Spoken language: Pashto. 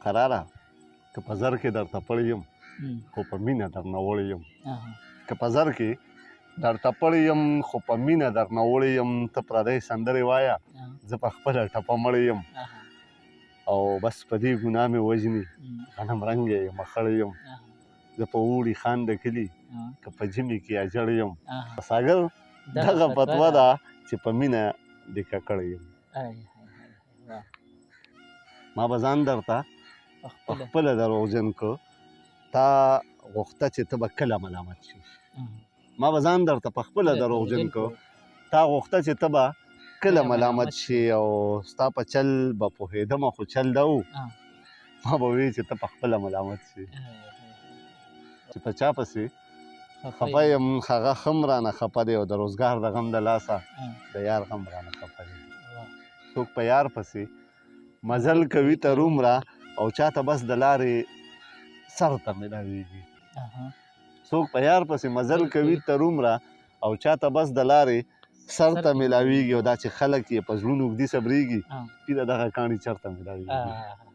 قراره که په زر کې درته پړ یم خو په مینه درنه وړی یم که په زر کې درته پړ یم خو په مینه درنه وړی یم ته پردی سندرې وایه زه په خپله ټپه مړی یم او بس په دې ګناه مې وژني غنم رنګې یم خړی یم زه په اوړي خان د کلي که په ژمي کې اجړ یم ساګر دغه فتوا ده چې په مینه دې ککړی یم ما به ځان درته په خپله دروغجن که تا غوښته چې ته به کله ملامت شي ما به ځان درته په خپله دروغجن که تا غوښته چې ته به کله ملامت شي او ستا په چل به پوهېدمه خو چل ده و ما به وی چې ته په خپله ملامت شي چې په چا پسې خفه یم هغه ښه م رانه خفه دی او د روزګار د غم د لاسه د یار غم رانه خفه دی څوک په یار پسې مزل کوي تر عمره او چاته بس د لارې سر ته میلاویږي څوک په یار پسې مزل کوي تر عمره او چاته بس د لارې سر ته میلاویږي او دا چې خلک یې په زړونو اوږدي صبرېږي پیره دغه کاڼي چرته میلاویږي